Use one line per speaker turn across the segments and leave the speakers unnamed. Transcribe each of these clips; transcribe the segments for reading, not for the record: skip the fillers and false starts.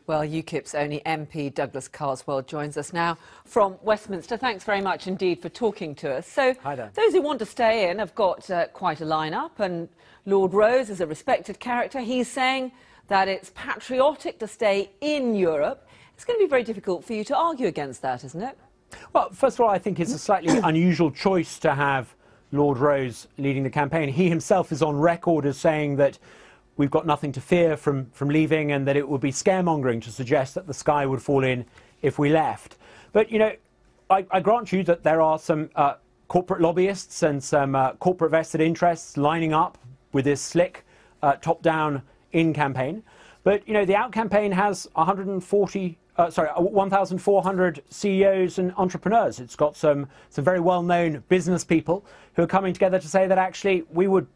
Well, UKIP's only MP, Douglas Carswell, joins us now from Westminster. Thanks very much indeed for talking to us. So,
hi there.
Those who want to stay in have got quite a lineup, and Lord Rose is a respected character. He's saying that it's patriotic to stay in Europe. It's going to be very difficult for you to argue against that, isn't it?
Well, first of all, I think it's a slightly unusual choice to have Lord Rose leading the campaign. He himself is on record as saying that we've got nothing to fear from leaving, and that it would be scaremongering to suggest that the sky would fall in if we left. But, you know, I grant you that there are some corporate lobbyists and some corporate vested interests lining up with this slick top-down in campaign. But, you know, the out campaign has 1,400 CEOs and entrepreneurs. It's got some very well-known business people who are coming together to say that actually we would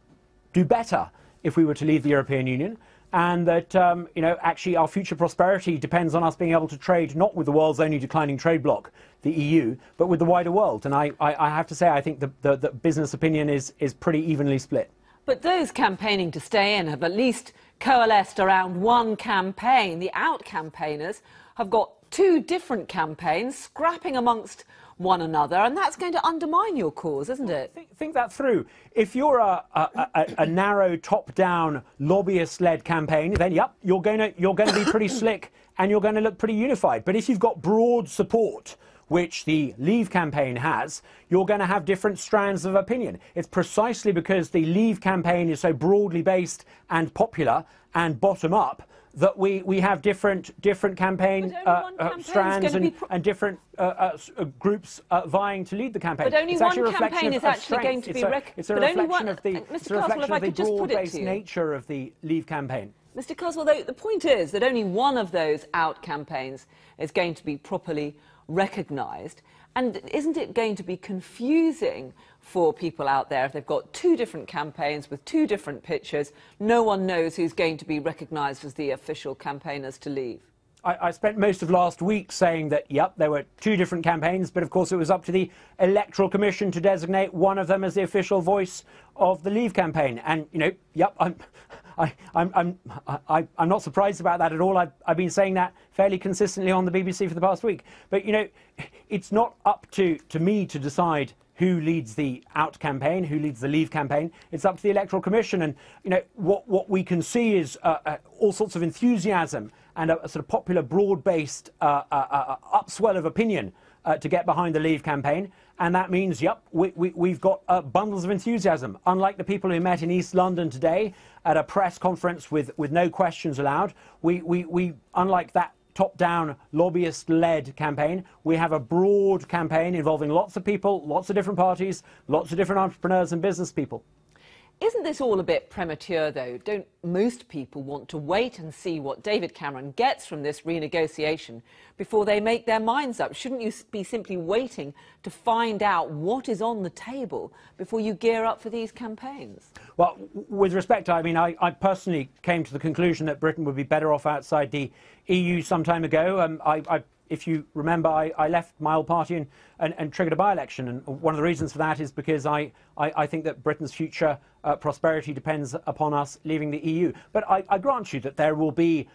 do better if we were to leave the European Union, and that, you know, actually our future prosperity depends on us being able to trade not with the world's only declining trade bloc, the EU, but with the wider world. And I have to say, I think the business opinion is pretty evenly split.
But those campaigning to stay in have at least coalesced around one campaign. The out campaigners have got two different campaigns scrapping amongst one another, and that's going to undermine your cause, isn't it?
Think that through. If you're a narrow, top-down, lobbyist-led campaign, then yep, you're going to be pretty slick and you're going to look pretty unified. But if you've got broad support, which the Leave campaign has, you're going to have different strands of opinion. It's precisely because the Leave campaign is so broadly based and popular and bottom-up that we have different campaign strands and different groups vying to lead the campaign.
But only one campaign is actually going to be recognized.
It's a reflection of the broad-based nature of the Leave campaign.
Mr. Carswell, the point is that only one of those out campaigns is going to be properly recognised. And isn't it going to be confusing for people out there if they've got two different campaigns with two different pictures? No one knows who's going to be recognised as the official campaigners to leave.
I spent most of last week saying that, yep, there were two different campaigns, but of course it was up to the Electoral Commission to designate one of them as the official voice of the Leave campaign. And, you know, yep, I'm not surprised about that at all. I've been saying that fairly consistently on the BBC for the past week. But, you know, it's not up to me to decide who leads the out campaign, who leads the Leave campaign. It's up to the Electoral Commission. And, you know, what we can see is all sorts of enthusiasm and a sort of popular, broad-based upswell of opinion to get behind the Leave campaign. And that means, yep, we've got bundles of enthusiasm. Unlike the people who met in East London today at a press conference with no questions allowed, we unlike that top-down, lobbyist-led campaign, we have a broad campaign involving lots of people, lots of different parties, lots of different entrepreneurs and business people.
Isn't this all a bit premature, though? Don't most people want to wait and see what David Cameron gets from this renegotiation before they make their minds up? Shouldn't you be simply waiting to find out what is on the table before you gear up for these campaigns? Well,
with respect, I mean, I personally came to the conclusion that Britain would be better off outside the EU some time ago. If you remember, I left my old party and triggered a by-election, and one of the reasons for that is because I think that Britain's future prosperity depends upon us leaving the EU. But I grant you that there will be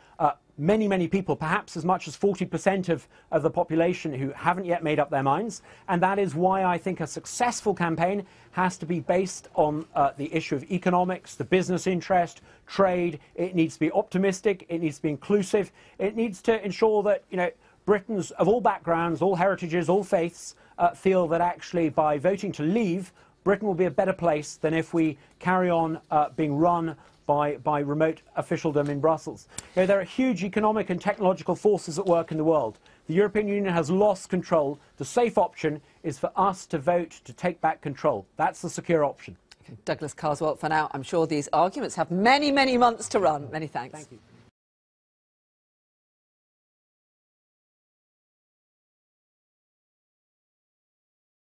many people, perhaps as much as 40% of the population, who haven't yet made up their minds, and that is why I think a successful campaign has to be based on the issue of economics, the business interest, trade. It needs to be optimistic, it needs to be inclusive, it needs to ensure that, you know, Britons of all backgrounds, all heritages, all faiths feel that actually by voting to leave, Britain will be a better place than if we carry on being run by remote officialdom in Brussels. You know, there are huge economic and technological forces at work in the world. The European Union has lost control. The safe option is for us to vote to take back control. That's the secure option.
Okay, Douglas Carswell, for now, I'm sure these arguments have many months to run. Many thanks.
Thank you.